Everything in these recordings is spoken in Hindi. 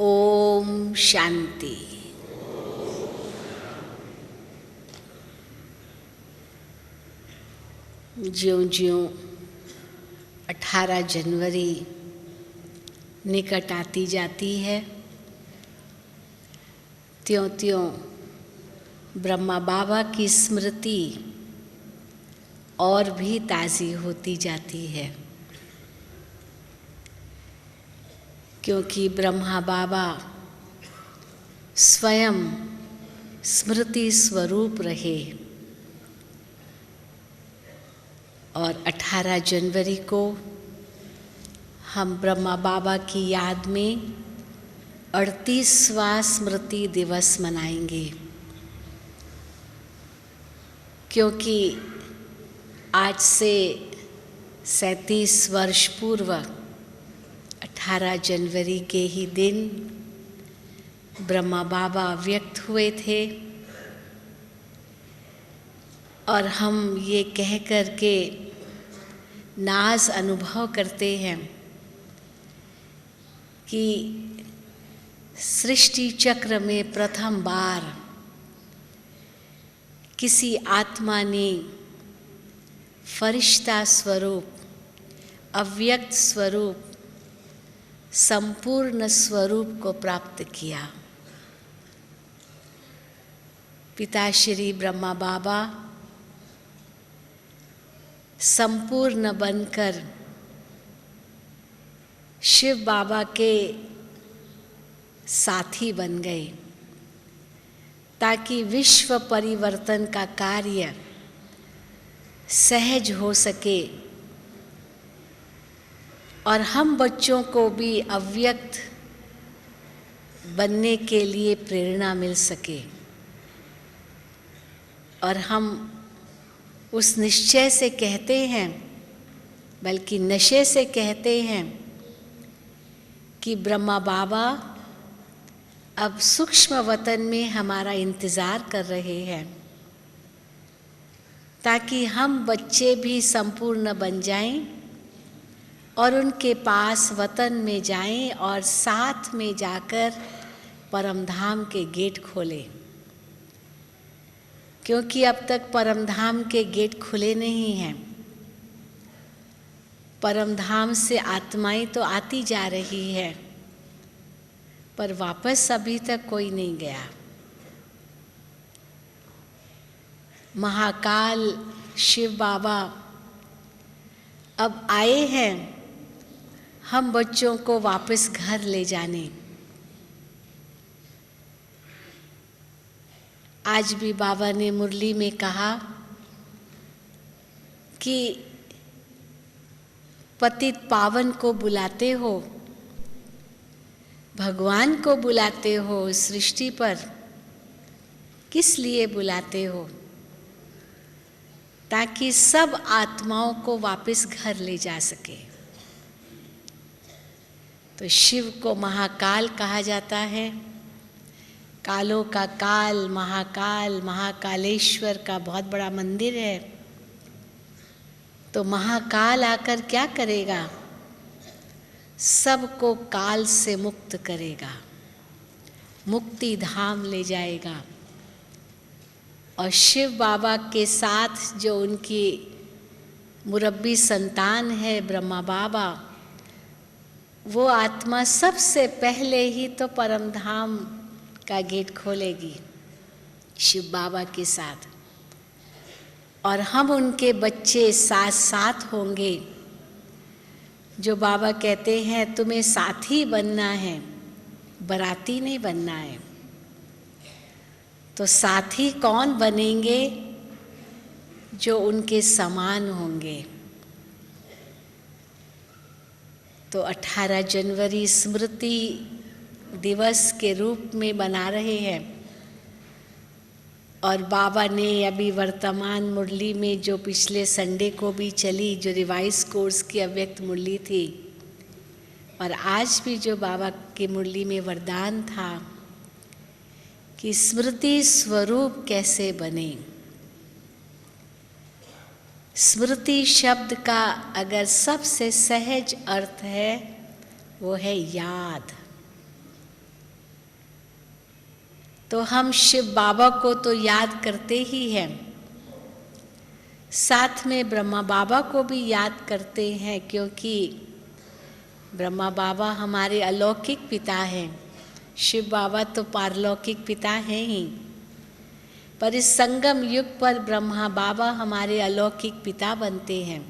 ओम शांति। ज्यों-ज्यों 18 जनवरी निकट आती जाती है, त्यों-त्यों ब्रह्मा बाबा की स्मृति और भी ताज़ी होती जाती है, क्योंकि ब्रह्मा बाबा स्वयं स्मृति स्वरूप रहे और 18 जनवरी को हम ब्रह्मा बाबा की याद में 38वां स्मृति दिवस मनाएंगे। क्योंकि आज से 37 वर्ष पूर्व 18 जनवरी के ही दिन ब्रह्मा बाबा व्यक्त हुए थे और हम ये कह कर के नाज अनुभव करते हैं कि सृष्टि चक्र में प्रथम बार किसी आत्मा ने फरिश्ता स्वरूप, अव्यक्त स्वरूप, संपूर्ण स्वरूप को प्राप्त किया। पिता श्री ब्रह्मा बाबा संपूर्ण बनकर शिव बाबा के साथी बन गए, ताकि विश्व परिवर्तन का कार्य सहज हो सके और हम बच्चों को भी अव्यक्त बनने के लिए प्रेरणा मिल सके और हम उस निश्चय से कहते हैं, बल्कि नशे से कहते हैं कि ब्रह्मा बाबा अब सूक्ष्म वतन में हमारा इंतज़ार कर रहे हैं, ताकि हम बच्चे भी संपूर्ण बन जाएं और उनके पास वतन में जाएं और साथ में जाकर परमधाम के गेट खोलें। क्योंकि अब तक परमधाम के गेट खुले नहीं हैं। परमधाम से आत्माएं तो आती जा रही है, पर वापस अभी तक कोई नहीं गया। महाकाल शिव बाबा अब आए हैं हम बच्चों को वापस घर ले जाने। आज भी बाबा ने मुरली में कहा कि पतित पावन को बुलाते हो, भगवान को बुलाते हो, सृष्टि पर किस लिए बुलाते हो? ताकि सब आत्माओं को वापस घर ले जा सके। तो शिव को महाकाल कहा जाता है। कालों का काल, महाकाल, महाकालेश्वर का बहुत बड़ा मंदिर है। तो महाकाल आकर क्या करेगा? सबको काल से मुक्त करेगा, मुक्ति धाम ले जाएगा। और शिव बाबा के साथ जो उनकी मुरब्बी संतान है ब्रह्मा बाबा, वो आत्मा सबसे पहले ही तो परमधाम का गेट खोलेगी शिव बाबा के साथ, और हम उनके बच्चे साथ साथ होंगे। जो बाबा कहते हैं तुम्हें साथी बनना है, बराती नहीं बनना है। तो साथी कौन बनेंगे? जो उनके समान होंगे। तो 18 जनवरी स्मृति दिवस के रूप में बना रहे हैं। और बाबा ने अभी वर्तमान मुरली में जो पिछले संडे को भी चली, जो रिवाइज कोर्स की अव्यक्त मुरली थी, और आज भी जो बाबा की मुरली में वरदान था कि स्मृति स्वरूप कैसे बने। स्मृति शब्द का अगर सबसे सहज अर्थ है वो है याद। तो हम शिव बाबा को तो याद करते ही हैं, साथ में ब्रह्मा बाबा को भी याद करते हैं, क्योंकि ब्रह्मा बाबा हमारे अलौकिक पिता हैं, शिव बाबा तो पारलौकिक पिता हैं ही। पर इस संगम युग पर ब्रह्मा बाबा हमारे अलौकिक पिता बनते हैं,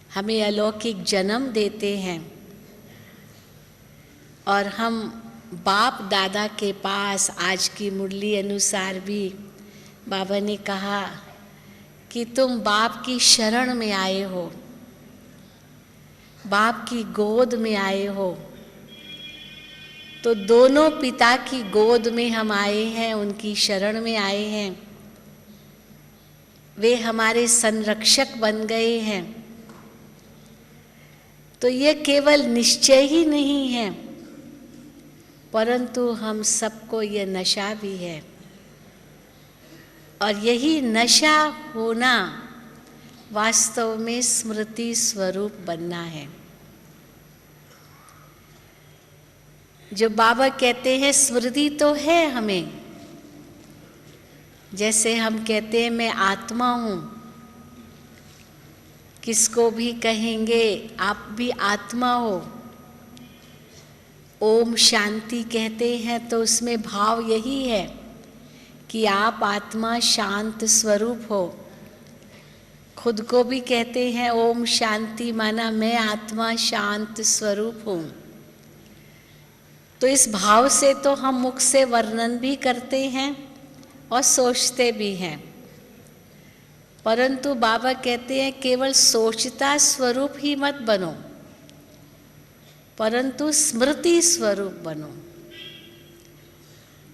हमें अलौकिक जन्म देते हैं। और हम बाप दादा के पास, आज की मुरली अनुसार भी बाबा ने कहा कि तुम बाप की शरण में आए हो, बाप की गोद में आए हो। तो दोनों पिता की गोद में हम आए हैं, उनकी शरण में आए हैं, वे हमारे संरक्षक बन गए हैं। तो ये केवल निश्चय ही नहीं है, परंतु हम सबको ये नशा भी है। और यही नशा होना वास्तव में स्मृति स्वरूप बनना है। जो बाबा कहते हैं स्मृति तो है हमें, जैसे हम कहते हैं मैं आत्मा हूँ, किसको भी कहेंगे आप भी आत्मा हो। ओम शांति कहते हैं तो उसमें भाव यही है कि आप आत्मा शांत स्वरूप हो। खुद को भी कहते हैं ओम शांति, माना मैं आत्मा शांत स्वरूप हूँ। तो इस भाव से तो हम मुख से वर्णन भी करते हैं और सोचते भी हैं, परंतु बाबा कहते हैं केवल सोचता स्वरूप ही मत बनो, परंतु स्मृति स्वरूप बनो।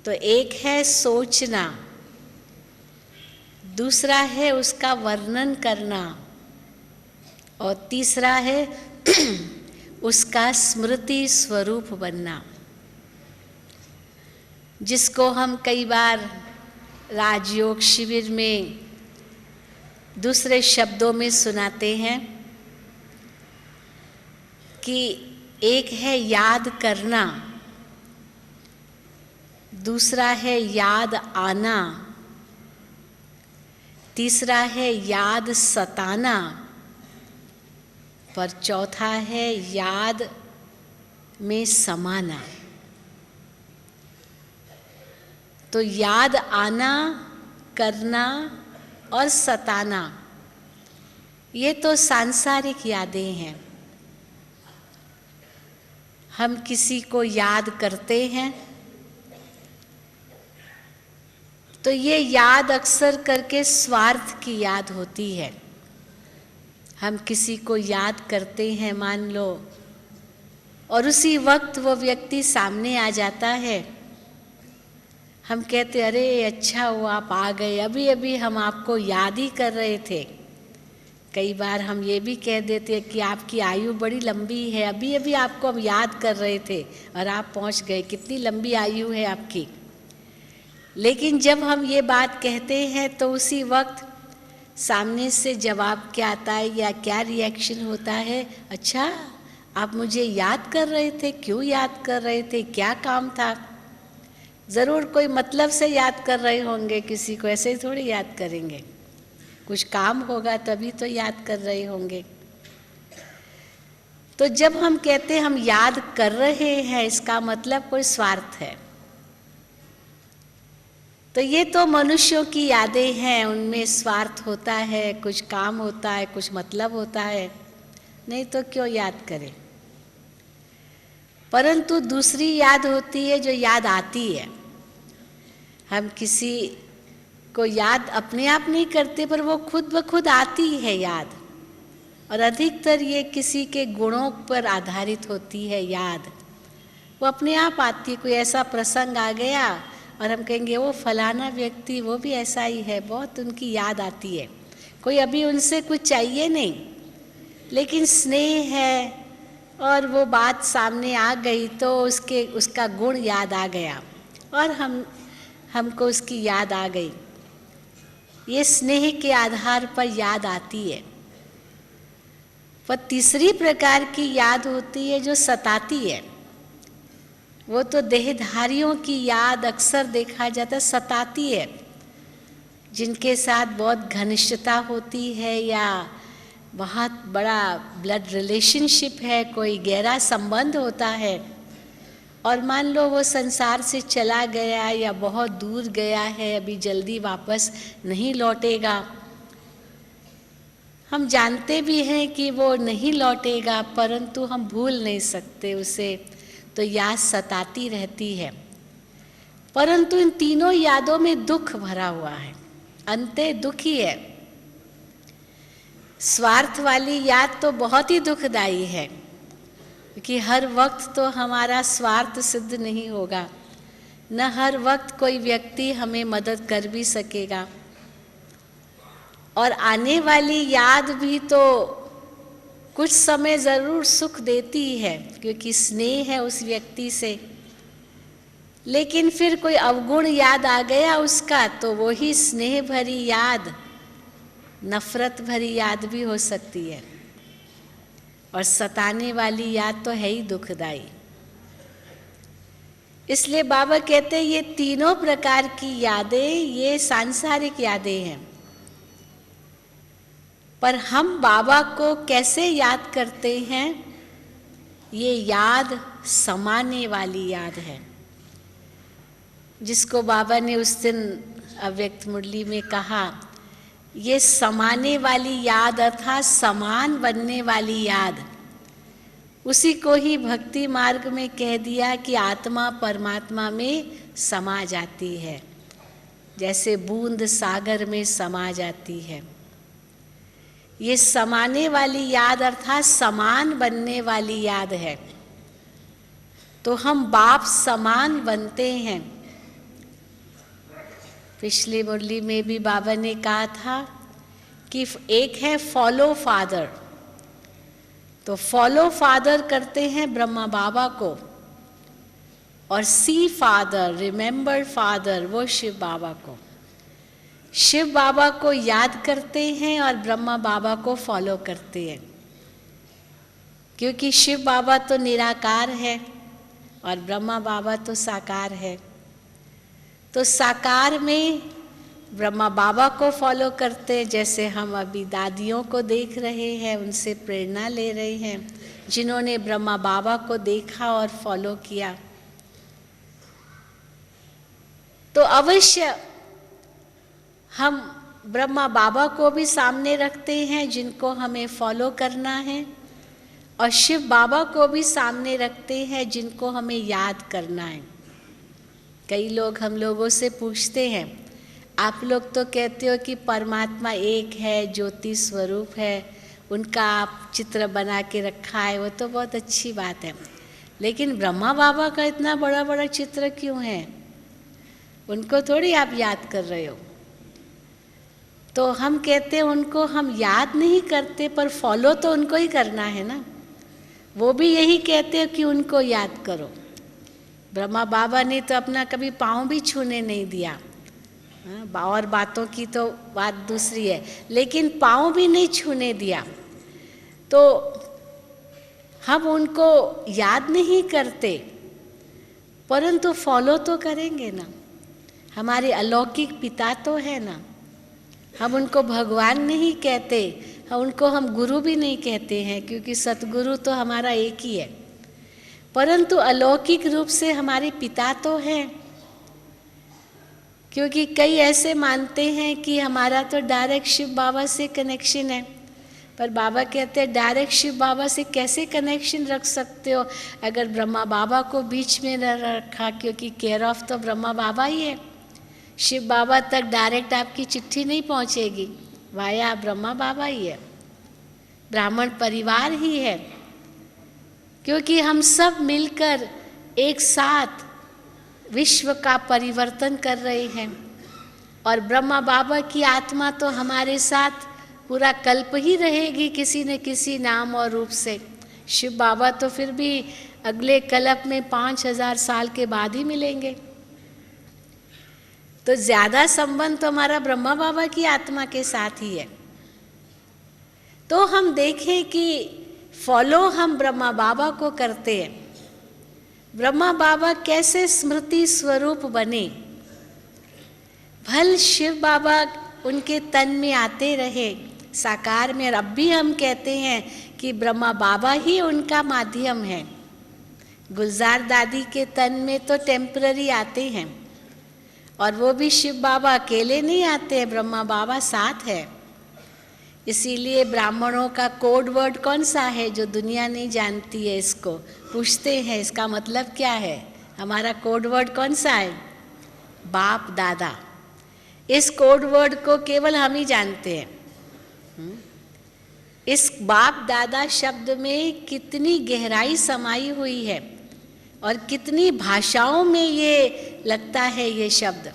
तो एक है सोचना, दूसरा है उसका वर्णन करना, और तीसरा है उसका स्मृति स्वरूप बनना, जिसको हम कई बार राजयोग शिविर में दूसरे शब्दों में सुनाते हैं कि एक है याद करना, दूसरा है याद आना, तीसरा है याद सताना, पर चौथा है याद में समाना। तो याद आना, करना और सताना, ये तो सांसारिक यादें हैं। हम किसी को याद करते हैं तो ये याद अक्सर करके स्वार्थ की याद होती है। हम किसी को याद करते हैं मान लो, और उसी वक्त वो व्यक्ति सामने आ जाता है, हम कहते अरे अच्छा हुआ आप आ गए, अभी अभी हम आपको याद ही कर रहे थे। कई बार हम ये भी कह देते हैं कि आपकी आयु बड़ी लंबी है, अभी अभी आपको हम याद कर रहे थे और आप पहुंच गए, कितनी लंबी आयु है आपकी। लेकिन जब हम ये बात कहते हैं तो उसी वक्त सामने से जवाब क्या आता है या क्या रिएक्शन होता है, अच्छा आप मुझे याद कर रहे थे, क्यों याद कर रहे थे, क्या काम था। ज़रूर कोई मतलब से याद कर रहे होंगे किसी को, ऐसे ही थोड़ी याद करेंगे, कुछ काम होगा तभी तो याद कर रहे होंगे। तो जब हम कहते हैं हम याद कर रहे हैं, इसका मतलब कोई स्वार्थ है। तो ये तो मनुष्यों की यादें हैं, उनमें स्वार्थ होता है, कुछ काम होता है, कुछ मतलब होता है, नहीं तो क्यों याद करें। परंतु दूसरी याद होती है जो याद आती है। हम किसी को याद अपने आप नहीं करते, पर वो खुद ब खुद आती है याद, और अधिकतर ये किसी के गुणों पर आधारित होती है याद। वो अपने आप आती है, कोई ऐसा प्रसंग आ गया और हम कहेंगे वो फलाना व्यक्ति वो भी ऐसा ही है, बहुत उनकी याद आती है। कोई अभी उनसे कुछ चाहिए नहीं, लेकिन स्नेह है और वो बात सामने आ गई तो उसका गुण याद आ गया और हमको उसकी याद आ गई। ये स्नेह के आधार पर याद आती है। पर तीसरी प्रकार की याद होती है जो सताती है। वो तो देहधारियों की याद अक्सर देखा जाता सताती है, जिनके साथ बहुत घनिष्ठता होती है या बहुत बड़ा ब्लड रिलेशनशिप है, कोई गहरा संबंध होता है, और मान लो वो संसार से चला गया या बहुत दूर गया है, अभी जल्दी वापस नहीं लौटेगा। हम जानते भी हैं कि वो नहीं लौटेगा, परंतु हम भूल नहीं सकते उसे, तो याद सताती रहती है। परंतु इन तीनों यादों में दुख भरा हुआ है, अंते दुख ही है। स्वार्थ वाली याद तो बहुत ही दुखदाई है, क्योंकि हर वक्त तो हमारा स्वार्थ सिद्ध नहीं होगा, न हर वक्त कोई व्यक्ति हमें मदद कर भी सकेगा। और आने वाली याद भी तो कुछ समय ज़रूर सुख देती है, क्योंकि स्नेह है उस व्यक्ति से, लेकिन फिर कोई अवगुण याद आ गया उसका, तो वो ही स्नेह भरी याद नफरत भरी याद भी हो सकती है। और सताने वाली याद तो है ही दुखदाई। इसलिए बाबा कहते हैं ये तीनों प्रकार की यादें ये सांसारिक यादें हैं, पर हम बाबा को कैसे याद करते हैं, ये याद समाने वाली याद है, जिसको बाबा ने उस दिन अव्यक्त मुरली में कहा, ये समाने वाली याद अर्थात समान बनने वाली याद। उसी को ही भक्ति मार्ग में कह दिया कि आत्मा परमात्मा में समा जाती है, जैसे बूंद सागर में समा जाती है। ये समाने वाली याद अर्थात समान बनने वाली याद है, तो हम बाप समान बनते हैं। पिछली मुरली में भी बाबा ने कहा था कि एक है फॉलो फादर, तो फॉलो फादर करते हैं ब्रह्मा बाबा को, और सी फादर रिमेंबर फादर वो शिव बाबा को। शिव बाबा को याद करते हैं और ब्रह्मा बाबा को फॉलो करते हैं, क्योंकि शिव बाबा तो निराकार है और ब्रह्मा बाबा तो साकार है। तो साकार में ब्रह्मा बाबा को फॉलो करते, जैसे हम अभी दादियों को देख रहे हैं, उनसे प्रेरणा ले रहे हैं, जिन्होंने ब्रह्मा बाबा को देखा और फॉलो किया। तो अवश्य हम ब्रह्मा बाबा को भी सामने रखते हैं जिनको हमें फॉलो करना है, और शिव बाबा को भी सामने रखते हैं जिनको हमें याद करना है। कई लोग हम लोगों से पूछते हैं, आप लोग तो कहते हो कि परमात्मा एक है, ज्योति स्वरूप है, उनका आप चित्र बना के रखा है, वो तो बहुत अच्छी बात है, लेकिन ब्रह्मा बाबा का इतना बड़ा बड़ा चित्र क्यों है? उनको थोड़ी आप याद कर रहे हो। तो हम कहते हैं उनको हम याद नहीं करते, पर फॉलो तो उनको ही करना है ना। वो भी यही कहते हैं कि उनको याद करो। ब्रह्मा बाबा ने तो अपना कभी पाँव भी छूने नहीं दिया, और बातों की तो बात दूसरी है, लेकिन पाँव भी नहीं छूने दिया। तो हम उनको याद नहीं करते, परंतु फॉलो तो करेंगे ना। हमारे अलौकिक पिता तो है ना, हम उनको भगवान नहीं कहते, उनको हम गुरु भी नहीं कहते हैं, क्योंकि सतगुरु तो हमारा एक ही है, परंतु अलौकिक रूप से हमारे पिता तो हैं। क्योंकि कई ऐसे मानते हैं कि हमारा तो डायरेक्ट शिव बाबा से कनेक्शन है, पर बाबा कहते हैं डायरेक्ट शिव बाबा से कैसे कनेक्शन रख सकते हो अगर ब्रह्मा बाबा को बीच में न रखा, क्योंकि केयर ऑफ तो ब्रह्मा बाबा ही है। शिव बाबा तक डायरेक्ट आपकी चिट्ठी नहीं पहुंचेगी, वाया ब्रह्मा बाबा ही है, ब्राह्मण परिवार ही है, क्योंकि हम सब मिलकर एक साथ विश्व का परिवर्तन कर रहे हैं। और ब्रह्मा बाबा की आत्मा तो हमारे साथ पूरा कल्प ही रहेगी किसी न किसी नाम और रूप से। शिव बाबा तो फिर भी अगले कल्प में 5000 साल के बाद ही मिलेंगे। तो ज़्यादा संबंध तो हमारा ब्रह्मा बाबा की आत्मा के साथ ही है। तो हम देखें कि फॉलो हम ब्रह्मा बाबा को करते हैं। ब्रह्मा बाबा कैसे स्मृति स्वरूप बने। भल शिव बाबा उनके तन में आते रहे साकार में, और अब भी हम कहते हैं कि ब्रह्मा बाबा ही उनका माध्यम है। गुलजार दादी के तन में तो टेम्पररी आते हैं, और वो भी शिव बाबा अकेले नहीं आते हैं, ब्रह्मा बाबा साथ है। इसीलिए ब्राह्मणों का कोड वर्ड कौन सा है जो दुनिया नहीं जानती है, इसको पूछते हैं इसका मतलब क्या है। हमारा कोड वर्ड कौन सा है? बाप दादा। इस कोड वर्ड को केवल हम ही जानते हैं। इस बाप दादा शब्द में कितनी गहराई समाई हुई है, और कितनी भाषाओं में ये लगता है ये शब्द।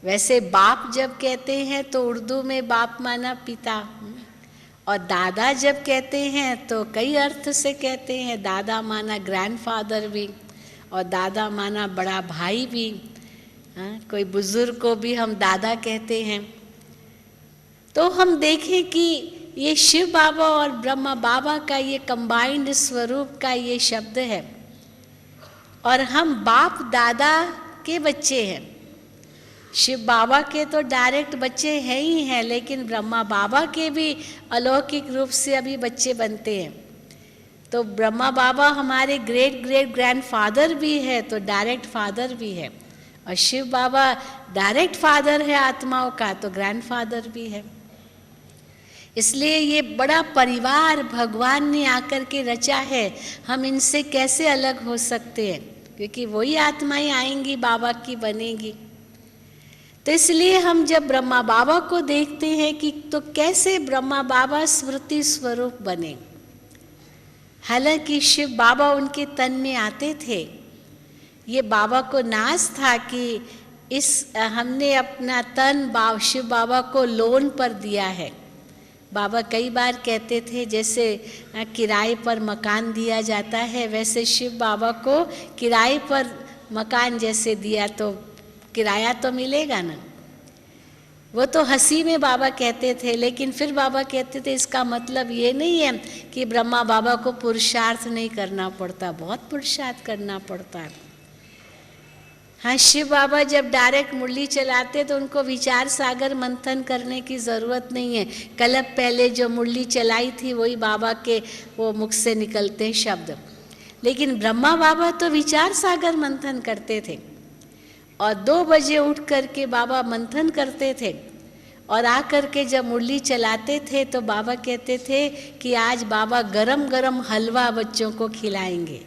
वैसे बाप जब कहते हैं तो उर्दू में बाप माना पिता, और दादा जब कहते हैं तो कई अर्थ से कहते हैं। दादा माना ग्रैंडफादर भी, और दादा माना बड़ा भाई भी। कोई बुजुर्ग को भी हम दादा कहते हैं। तो हम देखें कि ये शिव बाबा और ब्रह्मा बाबा का ये कंबाइंड स्वरूप का ये शब्द है, और हम बाप दादा के बच्चे हैं। शिव बाबा के तो डायरेक्ट बच्चे हैं ही हैं, लेकिन ब्रह्मा बाबा के भी अलौकिक रूप से अभी बच्चे बनते हैं। तो ब्रह्मा बाबा हमारे ग्रेट ग्रेट ग्रैंडफादर भी है, तो डायरेक्ट फादर भी है, और शिव बाबा डायरेक्ट फादर है आत्माओं का, तो ग्रैंडफादर भी है। इसलिए ये बड़ा परिवार भगवान ने आकर के रचा है। हम इनसे कैसे अलग हो सकते हैं, क्योंकि वही आत्माएं आएंगी, बाबा की बनेगी। तो इसलिए हम जब ब्रह्मा बाबा को देखते हैं कि तो कैसे ब्रह्मा बाबा स्मृति स्वरूप बने। हालांकि शिव बाबा उनके तन में आते थे, ये बाबा को नाज था कि हमने अपना तन शिव बाबा को लोन पर दिया है। बाबा कई बार कहते थे जैसे किराए पर मकान दिया जाता है, वैसे शिव बाबा को किराए पर मकान जैसे दिया, तो किराया तो मिलेगा ना। वो तो हंसी में बाबा कहते थे, लेकिन फिर बाबा कहते थे इसका मतलब ये नहीं है कि ब्रह्मा बाबा को पुरुषार्थ नहीं करना पड़ता, बहुत पुरुषार्थ करना पड़ता है। हाँ, शिव बाबा जब डायरेक्ट मुरली चलाते तो उनको विचार सागर मंथन करने की ज़रूरत नहीं है। कल्प पहले जो मुरली चलाई थी वही बाबा के वो मुख से निकलते शब्द। लेकिन ब्रह्मा बाबा तो विचार सागर मंथन करते थे, और 2 बजे उठ करके बाबा मंथन करते थे, और आकर के जब मुरली चलाते थे तो बाबा कहते थे कि आज बाबा गरम गरम हलवा बच्चों को खिलाएंगे।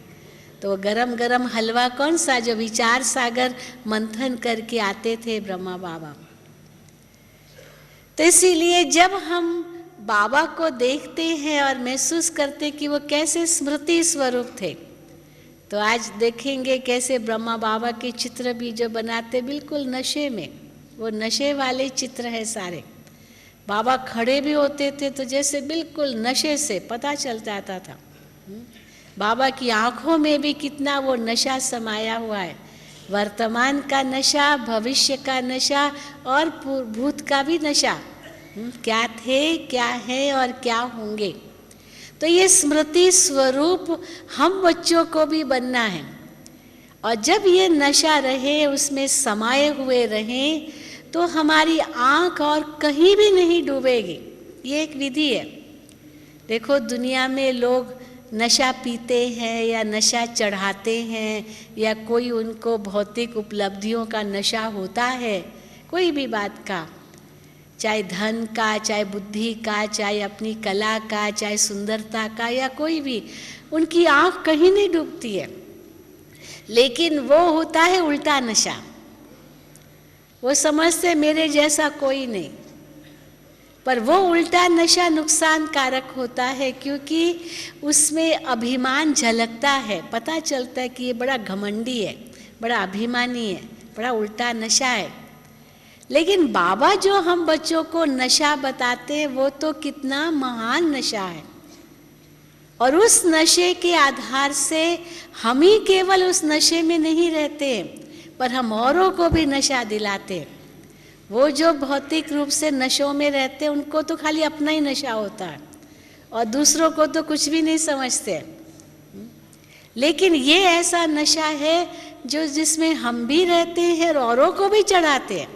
तो गरम गरम हलवा कौन सा? जो विचार सागर मंथन करके आते थे ब्रह्मा बाबा। तो इसीलिए जब हम बाबा को देखते हैं और महसूस करते कि वो कैसे स्मृति स्वरूप थे, तो आज देखेंगे कैसे ब्रह्मा बाबा के चित्र भी जो बनाते बिल्कुल नशे में, वो नशे वाले चित्र है सारे। बाबा खड़े भी होते थे तो जैसे बिल्कुल नशे से पता चल जाता था। बाबा की आंखों में भी कितना वो नशा समाया हुआ है, वर्तमान का नशा, भविष्य का नशा और भूत का भी नशा। क्या थे, क्या है और क्या होंगे। तो ये स्मृति स्वरूप हम बच्चों को भी बनना है, और जब ये नशा रहे, उसमें समाये हुए रहें, तो हमारी आँख और कहीं भी नहीं डूबेगी। ये एक विधि है। देखो दुनिया में लोग नशा पीते हैं या नशा चढ़ाते हैं, या कोई उनको भौतिक उपलब्धियों का नशा होता है, कोई भी बात का, चाहे धन का, चाहे बुद्धि का, चाहे अपनी कला का, चाहे सुंदरता का, या कोई भी, उनकी आँख कहीं नहीं डूबती है। लेकिन वो होता है उल्टा नशा। वो समझते मेरे जैसा कोई नहीं, पर वो उल्टा नशा नुकसान कारक होता है, क्योंकि उसमें अभिमान झलकता है। पता चलता है कि ये बड़ा घमंडी है, बड़ा अभिमानी है, बड़ा उल्टा नशा है। लेकिन बाबा जो हम बच्चों को नशा बताते हैं वो तो कितना महान नशा है, और उस नशे के आधार से हम ही केवल उस नशे में नहीं रहते, पर हम औरों को भी नशा दिलाते हैं। वो जो भौतिक रूप से नशों में रहते हैं उनको तो खाली अपना ही नशा होता है, और दूसरों को तो कुछ भी नहीं समझते। लेकिन ये ऐसा नशा है जो जिसमें हम भी रहते हैं और औरों को भी चढ़ाते हैं।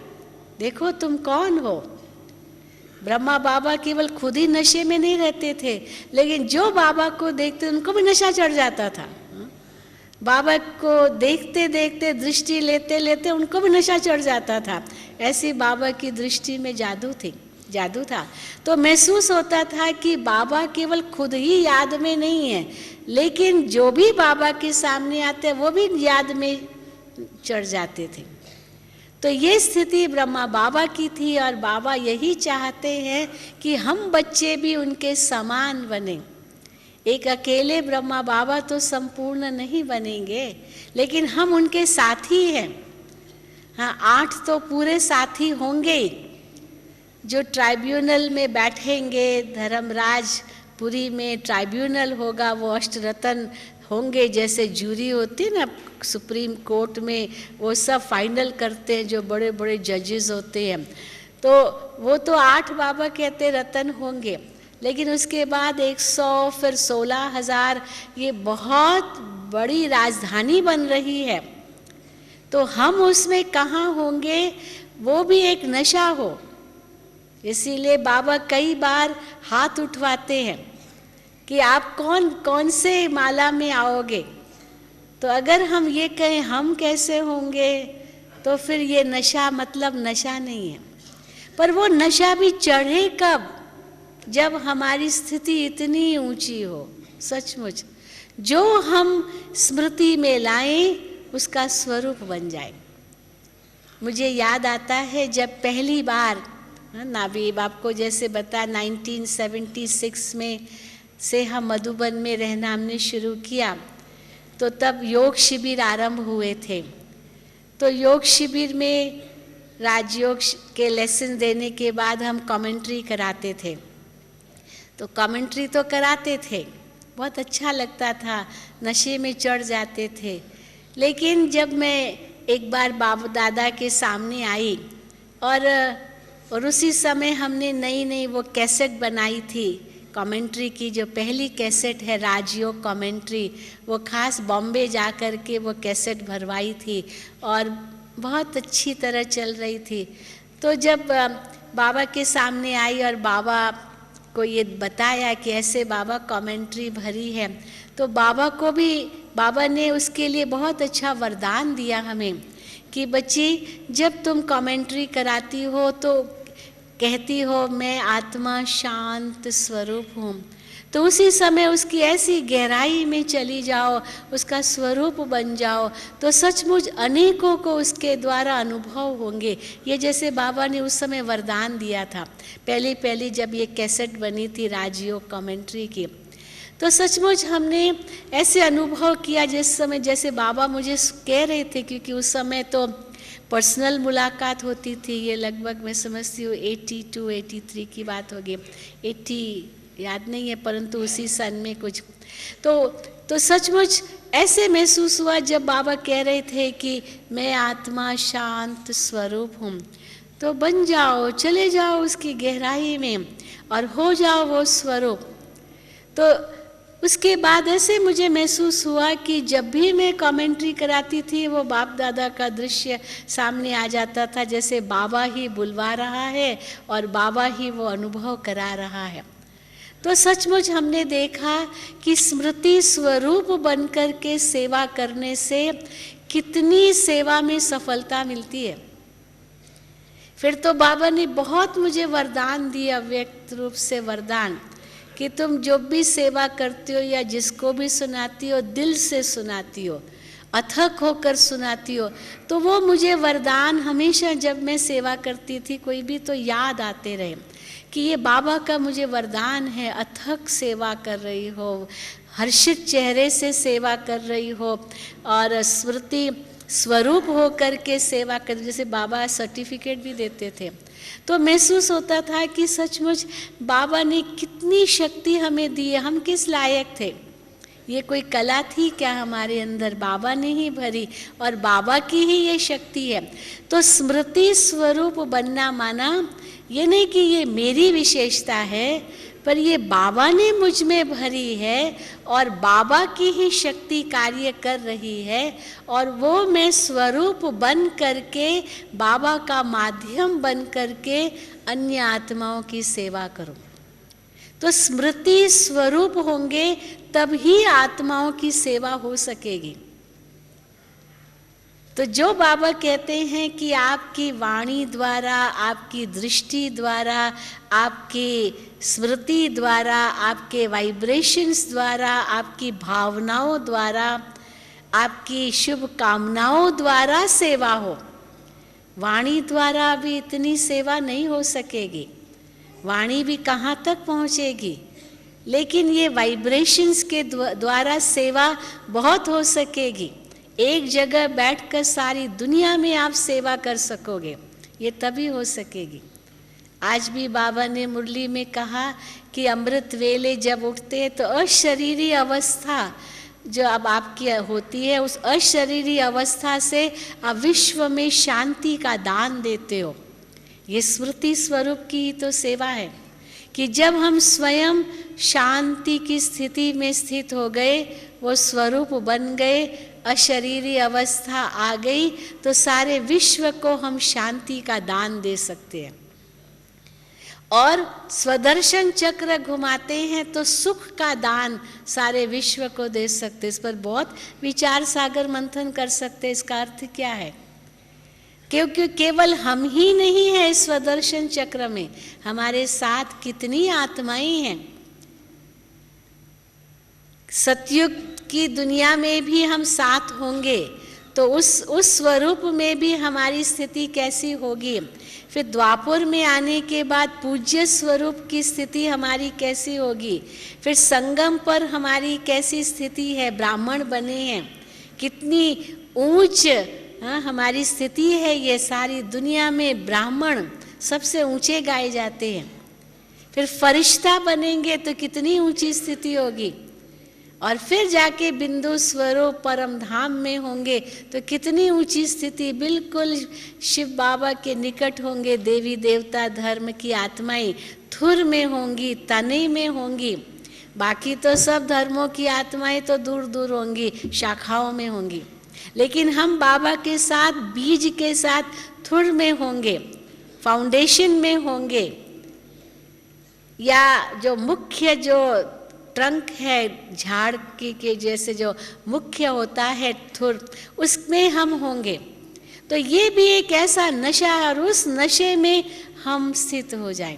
देखो तुम कौन हो। ब्रह्मा बाबा केवल खुद ही नशे में नहीं रहते थे, लेकिन जो बाबा को देखते उनको भी नशा चढ़ जाता था। बाबा को देखते देखते, दृष्टि लेते लेते उनको भी नशा चढ़ जाता था। ऐसी बाबा की दृष्टि में जादू था। तो महसूस होता था कि बाबा केवल खुद ही याद में नहीं है, लेकिन जो भी बाबा के सामने आते वो भी याद में चढ़ जाते थे। तो ये स्थिति ब्रह्मा बाबा की थी और बाबा यही चाहते हैं कि हम बच्चे भी उनके समान बने। एक अकेले ब्रह्मा बाबा तो संपूर्ण नहीं बनेंगे, लेकिन हम उनके साथी हैं। हाँ, 8 तो पूरे साथी होंगे जो ट्राइब्यूनल में बैठेंगे। धर्मराजपुरी में ट्राइब्यूनल होगा, वो अष्टरत्न होंगे, जैसे जूरी होती है ना सुप्रीम कोर्ट में, वो सब फाइनल करते हैं जो बड़े बड़े जजेस होते हैं। तो वो तो 8 बाबा कहते रत्न होंगे, लेकिन उसके बाद 100 फिर 16,000, ये बहुत बड़ी राजधानी बन रही है। तो हम उसमें कहाँ होंगे, वो भी एक नशा हो। इसीलिए बाबा कई बार हाथ उठवाते हैं कि आप कौन से माला में आओगे। तो अगर हम ये कहें हम कैसे होंगे, तो फिर ये नशा मतलब नशा नहीं है। पर वो नशा भी चढ़े कब, जब हमारी स्थिति इतनी ऊंची हो। सचमुच जो हम स्मृति में लाएं उसका स्वरूप बन जाए। मुझे याद आता है जब पहली बार नाबीब आपको जैसे बता 1976 में से हम मधुबन में रहना हमने शुरू किया, तो तब योग शिविर आरंभ हुए थे। तो योग शिविर में राजयोग के लेसन देने के बाद हम कमेंट्री कराते थे। तो कमेंट्री तो कराते थे, बहुत अच्छा लगता था, नशे में चढ़ जाते थे। लेकिन जब मैं एक बार बाबा दादा के सामने आई और उसी समय हमने नई वो कैसेट बनाई थी कमेंट्री की, जो पहली कैसेट है राजयोग कमेंट्री, वो खास बॉम्बे जा कर के वो कैसेट भरवाई थी और बहुत अच्छी तरह चल रही थी। तो जब बाबा के सामने आई और बाबा को ये बताया कि ऐसे बाबा कमेंट्री भरी है, तो बाबा ने उसके लिए बहुत अच्छा वरदान दिया हमें कि बच्ची जब तुम कमेंट्री कराती हो तो कहती हो मैं आत्मा शांत स्वरूप हूँ, तो उसी समय उसकी ऐसी गहराई में चली जाओ, उसका स्वरूप बन जाओ, तो सचमुच अनेकों को उसके द्वारा अनुभव होंगे। ये जैसे बाबा ने उस समय वरदान दिया था पहली जब ये कैसेट बनी थी राजयोग कमेंट्री की। तो सचमुच हमने ऐसे अनुभव किया जिस समय जैसे बाबा मुझे कह रहे थे, क्योंकि उस समय तो पर्सनल मुलाकात होती थी। ये लगभग मैं समझती हूँ 82-83 की बात होगी, 80 याद नहीं है, परंतु उसी सन में कुछ। तो सचमुच ऐसे महसूस हुआ जब बाबा कह रहे थे कि मैं आत्मा शांत स्वरूप हूँ, तो बन जाओ, चले जाओ उसकी गहराई में और हो जाओ वो स्वरूप। तो उसके बाद ऐसे मुझे महसूस हुआ कि जब भी मैं कमेंट्री कराती थी वो बाप दादा का दृश्य सामने आ जाता था, जैसे बाबा ही बुलवा रहा है और बाबा ही वो अनुभव करा रहा है। तो सचमुच हमने देखा कि स्मृति स्वरूप बनकर के सेवा करने से कितनी सेवा में सफलता मिलती है। फिर तो बाबा ने बहुत मुझे वरदान दिया, व्यक्त रूप से वरदान, कि तुम जो भी सेवा करती हो या जिसको भी सुनाती हो दिल से सुनाती हो, अथक होकर सुनाती हो। तो वो मुझे वरदान हमेशा जब मैं सेवा करती थी कोई भी तो याद आते रहे कि ये बाबा का मुझे वरदान है, अथक सेवा कर रही हो, हर्षित चेहरे से सेवा कर रही हो और स्मृति स्वरूप हो करके सेवा कर, जैसे बाबा सर्टिफिकेट भी देते थे। तो महसूस होता था कि सचमुच बाबा ने कितनी शक्ति हमें दी है, हम किस लायक थे, ये कोई कला थी क्या हमारे अंदर, बाबा ने ही भरी और बाबा की ही ये शक्ति है। तो स्मृति स्वरूप बनना माना ये नहीं कि ये मेरी विशेषता है, पर ये बाबा ने मुझ में भरी है और बाबा की ही शक्ति कार्य कर रही है, और वो मैं स्वरूप बन करके, बाबा का माध्यम बन करके अन्य आत्माओं की सेवा करूं। तो स्मृति स्वरूप होंगे तभी आत्माओं की सेवा हो सकेगी। तो जो बाबा कहते हैं कि आपकी वाणी द्वारा, आपकी दृष्टि द्वारा, आपकी स्मृति द्वारा, आपके वाइब्रेशंस द्वारा, आपकी भावनाओं द्वारा, आपकी शुभ कामनाओं द्वारा सेवा हो। वाणी द्वारा अभी इतनी सेवा नहीं हो सकेगी, वाणी भी कहाँ तक पहुँचेगी, लेकिन ये वाइब्रेशंस के द्वारा सेवा बहुत हो सकेगी। एक जगह बैठकर सारी दुनिया में आप सेवा कर सकोगे, ये तभी हो सकेगी। आज भी बाबा ने मुरली में कहा कि अमृत वेले जब उठते हैं तो अशरीरी अवस्था जो अब आपकी होती है, उस अशरीरी अवस्था से आप विश्व में शांति का दान देते हो। ये स्मृति स्वरूप की तो सेवा है कि जब हम स्वयं शांति की स्थिति में स्थित हो गए, वो स्वरूप बन गए, अशरीरी अवस्था आ गई, तो सारे विश्व को हम शांति का दान दे सकते हैं। और स्वदर्शन चक्र घुमाते हैं तो सुख का दान सारे विश्व को दे सकते। इस पर बहुत विचार सागर मंथन कर सकते। इसका अर्थ क्या है? क्योंकि केवल हम ही नहीं है इस स्वदर्शन चक्र में, हमारे साथ कितनी आत्माएं हैं। सतयुग की दुनिया में भी हम साथ होंगे, तो उस स्वरूप में भी हमारी स्थिति कैसी होगी। फिर द्वापर में आने के बाद पूज्य स्वरूप की स्थिति हमारी कैसी होगी। फिर संगम पर हमारी कैसी स्थिति है, ब्राह्मण बने हैं, कितनी ऊंच हमारी स्थिति है। ये सारी दुनिया में ब्राह्मण सबसे ऊंचे गाए जाते हैं। फिर फरिश्ता बनेंगे तो कितनी ऊंची स्थिति होगी। और फिर जाके बिंदु स्वरूप परम धाम में होंगे तो कितनी ऊंची स्थिति, बिल्कुल शिव बाबा के निकट होंगे। देवी देवता धर्म की आत्माएं थुर में होंगी, तने में होंगी। बाकी तो सब धर्मों की आत्माएं तो दूर दूर होंगी, शाखाओं में होंगी। लेकिन हम बाबा के साथ, बीज के साथ थुर में होंगे, फाउंडेशन में होंगे, या जो मुख्य जो ट्रंक है झाड़ के जैसे जो मुख्य होता है थुर, उसमें हम होंगे। तो ये भी एक ऐसा नशा है, और उस नशे में हम स्थित हो जाएं।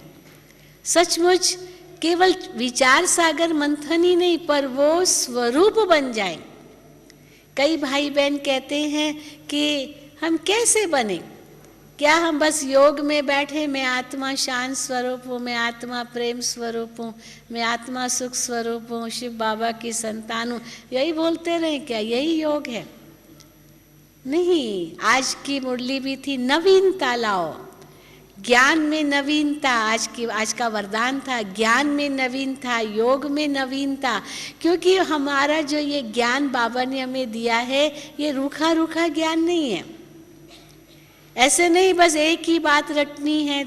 सचमुच केवल विचार सागर मंथन ही नहीं, पर वो स्वरूप बन जाए। कई भाई बहन कहते हैं कि हम कैसे बने, क्या हम बस योग में बैठे, मैं आत्मा शांत स्वरूप हूँ, मैं आत्मा प्रेम स्वरूप हूँ, मैं आत्मा सुख स्वरूप हूँ, शिव बाबा की संतान हूँ, यही बोलते रहे क्या यही योग है? नहीं। आज की मुरली भी थी, नवीनता लाओ, ज्ञान में नवीनता। आज का वरदान था, ज्ञान में नवीनता, योग में नवीनता। क्योंकि हमारा जो ये ज्ञान बाबा ने हमें दिया है, ये रूखा रूखा ज्ञान नहीं है। ऐसे नहीं बस एक ही बात रटनी है।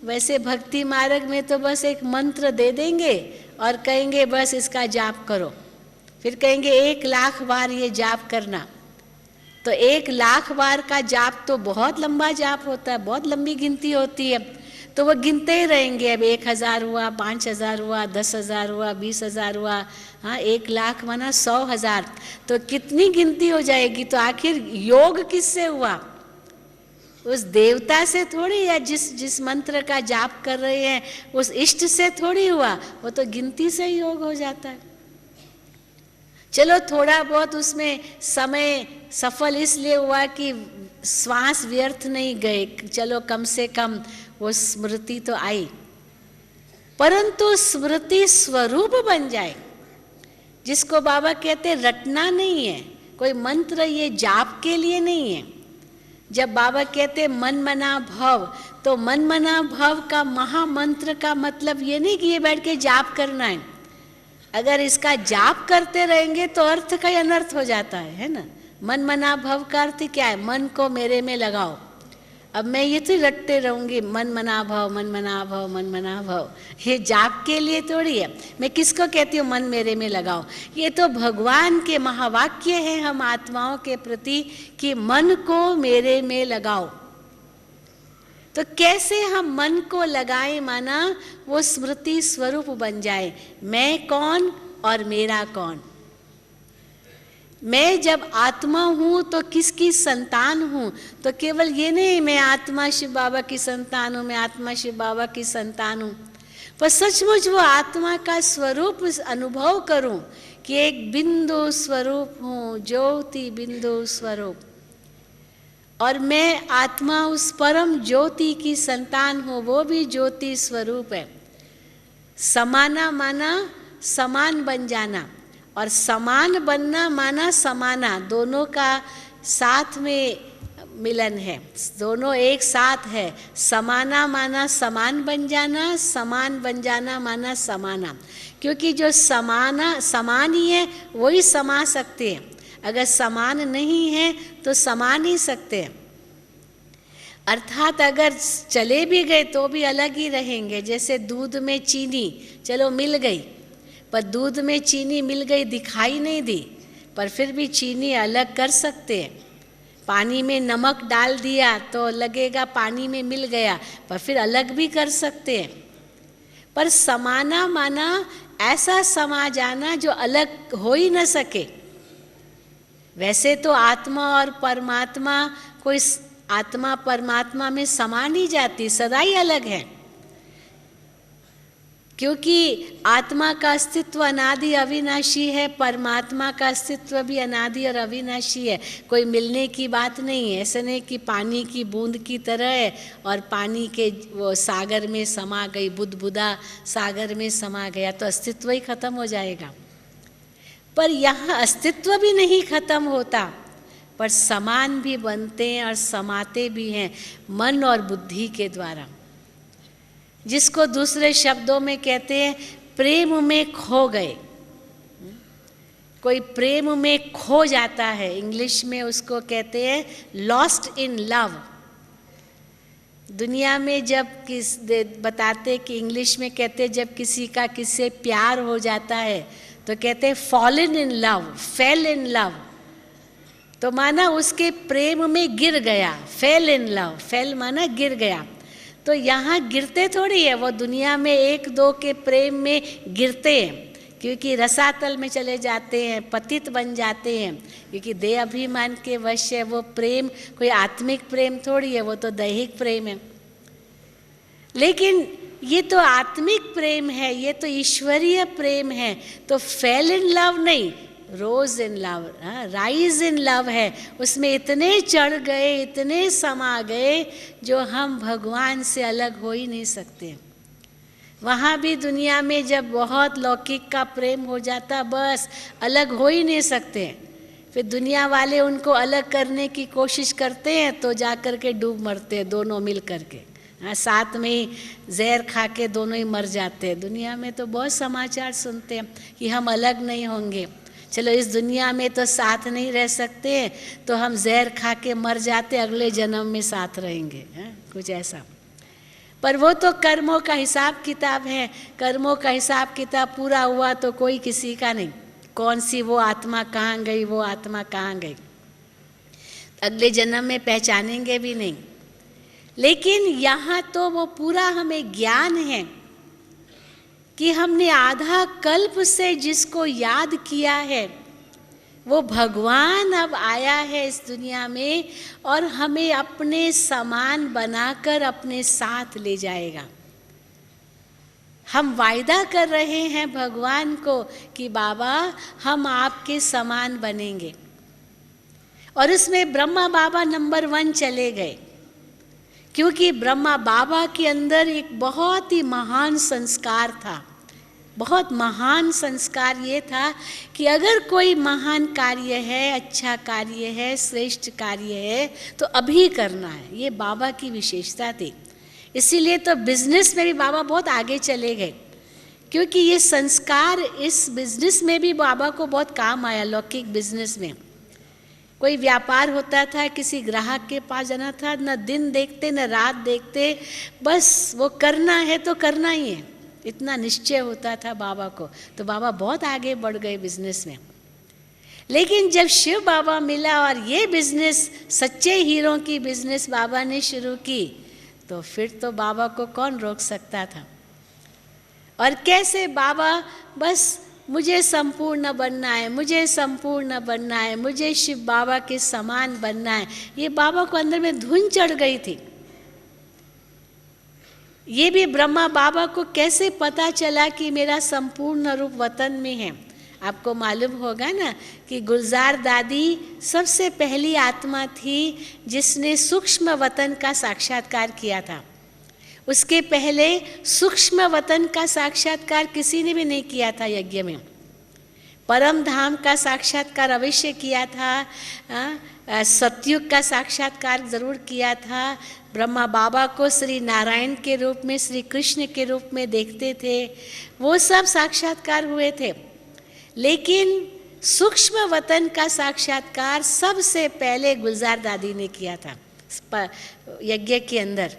वैसे भक्ति मार्ग में तो बस एक मंत्र दे देंगे और कहेंगे बस इसका जाप करो, फिर कहेंगे 1,00,000 बार ये जाप करना। तो 1,00,000 बार का जाप तो बहुत लंबा जाप होता है, बहुत लंबी गिनती होती है। तो वो गिनते ही रहेंगे, अब 1,000 हुआ, 5,000 हुआ, 10,000 हुआ, 20,000 हुआ, हाँ 1,00,000 माना 100,000, तो कितनी गिनती हो जाएगी। तो आखिर योग किससे हुआ? उस देवता से थोड़ी, या जिस मंत्र का जाप कर रहे हैं उस इष्ट से थोड़ी हुआ, वो तो गिनती से ही योग हो जाता है। चलो थोड़ा बहुत उसमें समय सफल इसलिए हुआ कि श्वास व्यर्थ नहीं गए, चलो कम से कम वो स्मृति तो आई। परंतु स्मृति स्वरूप बन जाए, जिसको बाबा कहते रटना नहीं है, कोई मंत्र ये जाप के लिए नहीं है। जब बाबा कहते मन मना भव, तो मन मना भव का महामंत्र का मतलब ये नहीं कि ये बैठ के जाप करना है। अगर इसका जाप करते रहेंगे तो अर्थ का अनर्थ हो जाता है ना। मन मना भव का अर्थ क्या है? मन को मेरे में लगाओ। अब मैं ये तो रटते रहूँगी मन मना भव, मन मना भव, मन मना भव। ये जाप के लिए थोड़ी है। मैं किसको कहती हूँ मन मेरे में लगाओ? ये तो भगवान के महावाक्य है हम आत्माओं के प्रति कि मन को मेरे में लगाओ। तो कैसे हम मन को लगाएं, माना वो स्मृति स्वरूप बन जाए, मैं कौन और मेरा कौन। मैं जब आत्मा हूँ तो किसकी संतान हूँ? तो केवल ये नहीं मैं आत्मा शिव बाबा की संतान हूँ, मैं आत्मा शिव बाबा की संतान हूँ, पर सचमुच वो आत्मा का स्वरूप अनुभव करूँ कि एक बिंदु स्वरूप हूँ, ज्योति बिंदु स्वरूप, और मैं आत्मा उस परम ज्योति की संतान हूँ, वो भी ज्योति स्वरूप है। समाना माना समान बन जाना, और समान बनना माना समाना, दोनों का साथ में मिलन है, दोनों एक साथ है। समाना माना समान बन जाना, समान बन जाना माना समाना, क्योंकि जो समान ही है वही समा सकते हैं, अगर समान नहीं है तो समा नहीं सकते। अर्थात अगर चले भी गए तो भी अलग ही रहेंगे। जैसे दूध में चीनी चलो मिल गई, पर दूध में चीनी मिल गई दिखाई नहीं दी, पर फिर भी चीनी अलग कर सकते हैं। पानी में नमक डाल दिया तो लगेगा पानी में मिल गया, पर फिर अलग भी कर सकते हैं। पर समाना माना ऐसा समा जाना जो अलग हो ही न सके। वैसे तो आत्मा और परमात्मा, कोई आत्मा परमात्मा में समा नहीं जाती, सदा ही अलग है, क्योंकि आत्मा का अस्तित्व अनादि अविनाशी है, परमात्मा का अस्तित्व भी अनादि और अविनाशी है। कोई मिलने की बात नहीं है। ऐसा नहीं कि पानी की बूंद की तरह है और पानी के वो सागर में समा गई, बुदबुदा सागर में समा गया तो अस्तित्व ही खत्म हो जाएगा। पर यहाँ अस्तित्व भी नहीं खत्म होता, पर समान भी बनते हैं और समाते भी हैं मन और बुद्धि के द्वारा, जिसको दूसरे शब्दों में कहते हैं प्रेम में खो गए। कोई प्रेम में खो जाता है, इंग्लिश में उसको कहते हैं लॉस्ट इन लव। दुनिया में जब बताते कि इंग्लिश में कहते जब किसी का किससे प्यार हो जाता है तो कहते हैं fallen in love, fail in love, तो माना उसके प्रेम में गिर गया। फेल इन लव, फेल माना गिर गया। तो यहाँ गिरते थोड़ी है, वो दुनिया में एक दो के प्रेम में गिरते हैं, क्योंकि रसातल में चले जाते हैं, पतित बन जाते हैं, क्योंकि देह अभिमान के वश है। वो प्रेम कोई आत्मिक प्रेम थोड़ी है, वो तो दैहिक प्रेम है। लेकिन ये तो आत्मिक प्रेम है, ये तो ईश्वरीय प्रेम है। तो फेल इन लव नहीं, rose in love, rise in love है। उसमें इतने चढ़ गए, इतने समा गए जो हम भगवान से अलग हो ही नहीं सकते। वहाँ भी दुनिया में जब बहुत लौकिक का प्रेम हो जाता, बस अलग हो ही नहीं सकते। फिर दुनिया वाले उनको अलग करने की कोशिश करते हैं तो जा कर के डूब मरते हैं दोनों मिल करके। साथ में ही जहर खा के दोनों ही मर जाते हैं। दुनिया में तो बहुत समाचार सुनते हैं कि हम अलग नहीं होंगे, चलो इस दुनिया में तो साथ नहीं रह सकते हैं तो हम जहर खा के मर जाते, अगले जन्म में साथ रहेंगे, कुछ ऐसा। पर वो तो कर्मों का हिसाब किताब है। कर्मों का हिसाब किताब पूरा हुआ तो कोई किसी का नहीं, कौन सी वो आत्मा कहाँ गई, वो आत्मा कहाँ गई, अगले जन्म में पहचानेंगे भी नहीं। लेकिन यहाँ तो वो पूरा हमें ज्ञान है कि हमने आधा कल्प से जिसको याद किया है वो भगवान अब आया है इस दुनिया में और हमें अपने समान बनाकर अपने साथ ले जाएगा। हम वायदा कर रहे हैं भगवान को कि बाबा हम आपके समान बनेंगे। और इसमें ब्रह्मा बाबा नंबर 1 चले गए, क्योंकि ब्रह्मा बाबा के अंदर एक बहुत ही महान संस्कार था। बहुत महान संस्कार ये था कि अगर कोई महान कार्य है, अच्छा कार्य है, श्रेष्ठ कार्य है तो अभी करना है। ये बाबा की विशेषता थी। इसीलिए तो बिजनेस में भी बाबा बहुत आगे चले गए, क्योंकि ये संस्कार इस बिजनेस में भी बाबा को बहुत काम आया, लौकिक बिजनेस में, कोई व्यापार होता था, किसी ग्राहक के पास जाना था, न दिन देखते न रात देखते, बस वो करना है तो करना ही है, इतना निश्चय होता था बाबा को। तो बाबा बहुत आगे बढ़ गए बिजनेस में। लेकिन जब शिव बाबा मिला और ये बिजनेस, सच्चे हीरों की बिजनेस बाबा ने शुरू की, तो फिर तो बाबा को कौन रोक सकता था। और कैसे बाबा बस मुझे संपूर्ण बनना है, मुझे संपूर्ण बनना है, मुझे शिव बाबा के समान बनना है, ये बाबा को अंदर में धुन चढ़ गई थी। ये भी ब्रह्मा बाबा को कैसे पता चला कि मेरा संपूर्ण रूप वतन में है। आपको मालूम होगा ना कि गुलजार दादी सबसे पहली आत्मा थी जिसने सूक्ष्म वतन का साक्षात्कार किया था। उसके पहले सूक्ष्म वतन का साक्षात्कार किसी ने भी नहीं किया था यज्ञ में। परम धाम का साक्षात्कार अवश्य किया था, सतयुग का साक्षात्कार जरूर किया था। ब्रह्मा बाबा को श्री नारायण के रूप में, श्री कृष्ण के रूप में देखते थे, वो सब साक्षात्कार हुए थे। लेकिन सूक्ष्म वतन का साक्षात्कार सबसे पहले गुलजार दादी ने किया था यज्ञ के अंदर।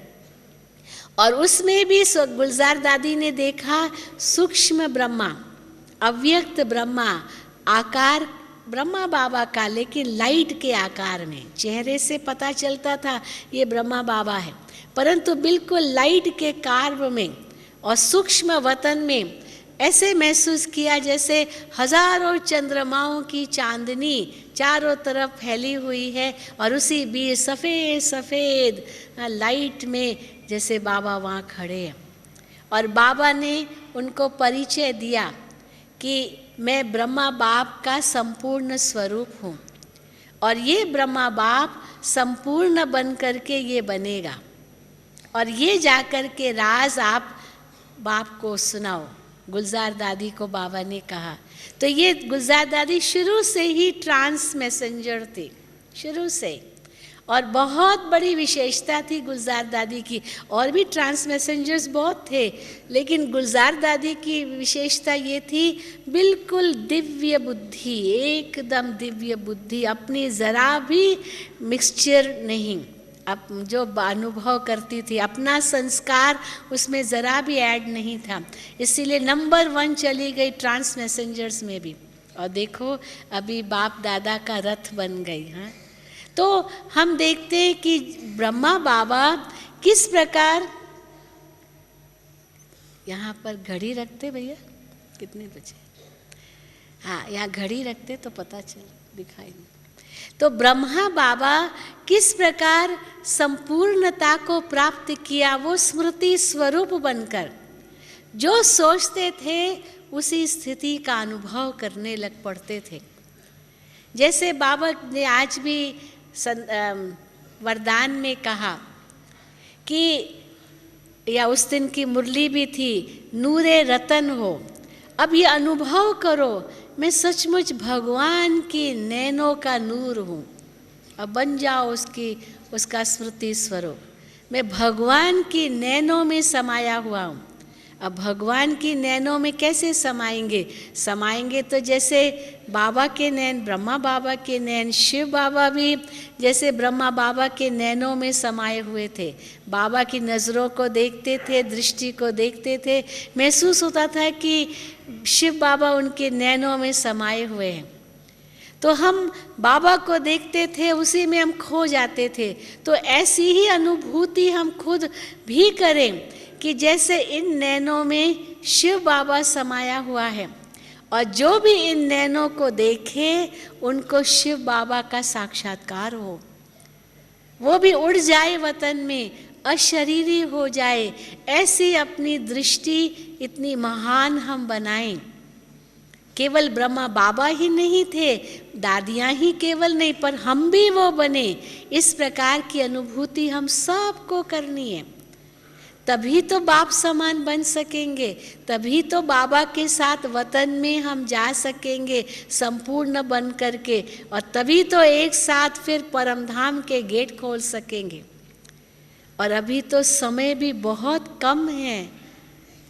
और उसमें भी गुलजार दादी ने देखा सूक्ष्म ब्रह्मा, अव्यक्त ब्रह्मा, आकार ब्रह्मा बाबा का, लेकिन लाइट के आकार में। चेहरे से पता चलता था ये ब्रह्मा बाबा है, परंतु बिल्कुल लाइट के कार्य में और सूक्ष्म वतन में ऐसे महसूस किया जैसे हजारों चंद्रमाओं की चांदनी चारों तरफ फैली हुई है, और उसी बीच सफ़ेद सफ़ेद लाइट में जैसे बाबा वहाँ खड़े हैं। और बाबा ने उनको परिचय दिया कि मैं ब्रह्मा बाप का संपूर्ण स्वरूप हूँ, और ये ब्रह्मा बाप संपूर्ण बन करके ये बनेगा, और ये जाकर के राज आप बाप को सुनाओ। गुलजार दादी को बाबा ने कहा। तो ये गुलजार दादी शुरू से ही ट्रांस मैसेंजर थी, शुरू से। और बहुत बड़ी विशेषता थी गुलजार दादी की। और भी ट्रांस मैसेंजर्स बहुत थे, लेकिन गुलजार दादी की विशेषता ये थी, बिल्कुल दिव्य बुद्धि, एकदम दिव्य बुद्धि, अपनी ज़रा भी मिक्सचर नहीं, अब जो अनुभव करती थी, अपना संस्कार उसमें ज़रा भी ऐड नहीं था। इसीलिए नंबर 1 चली गई ट्रांस मैसेंजर्स में भी। और देखो अभी बाप दादा का रथ बन गई। हाँ, तो हम देखते हैं कि ब्रह्मा बाबा किस प्रकार, यहाँ पर घड़ी रखते भैया, कितने बजे? हाँ, यहाँ घड़ी रखते तो पता चल, दिखाई नहीं। तो ब्रह्मा बाबा किस प्रकार संपूर्णता को प्राप्त किया, वो स्मृति स्वरूप बनकर जो सोचते थे उसी स्थिति का अनुभव करने लग पड़ते थे। जैसे बाबा ने आज भी वरदान में कहा कि, या उस दिन की मुरली भी थी, नूरे रतन हो। अब ये अनुभव करो, मैं सचमुच भगवान की नैनों का नूर हूँ। अब बन जाओ उसका स्मृति स्वरूप। मैं भगवान की नैनों में समाया हुआ हूँ। अब भगवान की नैनों में कैसे समाएंगे तो जैसे बाबा के नैन, ब्रह्मा बाबा के नैन, शिव बाबा भी जैसे ब्रह्मा बाबा के नैनों में समाये हुए थे। बाबा की नज़रों को देखते थे, दृष्टि को देखते थे, महसूस होता था कि शिव बाबा उनके नैनों में समाये हुए हैं। तो हम बाबा को देखते थे, उसी में हम खो जाते थे। तो ऐसी ही अनुभूति हम खुद भी करें कि जैसे इन नैनों में शिव बाबा समाया हुआ है, और जो भी इन नैनों को देखे उनको शिव बाबा का साक्षात्कार हो, वो भी उड़ जाए वतन में, अशरीरी हो जाए। ऐसी अपनी दृष्टि इतनी महान हम बनाएं। केवल ब्रह्मा बाबा ही नहीं थे, दादियाँ ही केवल नहीं, पर हम भी वो बने। इस प्रकार की अनुभूति हम सबको करनी है, तभी तो बाप समान बन सकेंगे, तभी तो बाबा के साथ वतन में हम जा सकेंगे संपूर्ण बन करके, और तभी तो एक साथ फिर परमधाम के गेट खोल सकेंगे। और अभी तो समय भी बहुत कम है।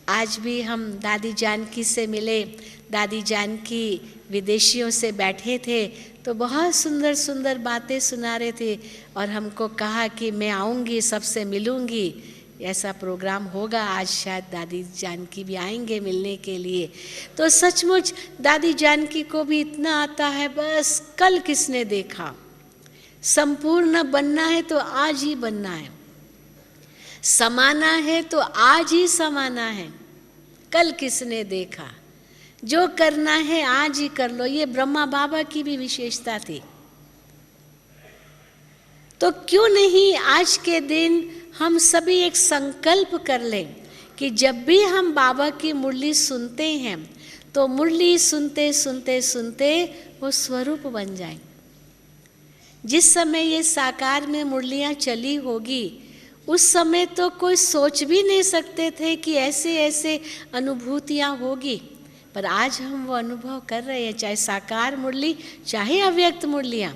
आज भी हम दादी जानकी से मिले दादी जानकी विदेशियों से बैठे थे तो बहुत सुंदर सुंदर बातें सुना रहे थे और हमको कहा कि मैं आऊँगी, सबसे मिलूँगी, ऐसा प्रोग्राम होगा आज, शायद दादी जानकी भी आएंगे मिलने के लिए। तो सचमुच दादी जानकी को भी इतना आता है, बस कल किसने देखा, संपूर्ण बनना है तो आज ही बनना है, समाना है तो आज ही समाना है, कल किसने देखा, जो करना है आज ही कर लो। ये ब्रह्मा बाबा की भी विशेषता थी। तो क्यों नहीं आज के दिन हम सभी एक संकल्प कर लें कि जब भी हम बाबा की मुरली सुनते हैं तो मुरली सुनते सुनते सुनते वो स्वरूप बन जाए। जिस समय ये साकार में मुरलियाँ चली होगी उस समय तो कोई सोच भी नहीं सकते थे कि ऐसे ऐसे अनुभूतियाँ होगी, पर आज हम वो अनुभव कर रहे हैं, चाहे साकार मुरली चाहे अव्यक्त मुरलियाँ,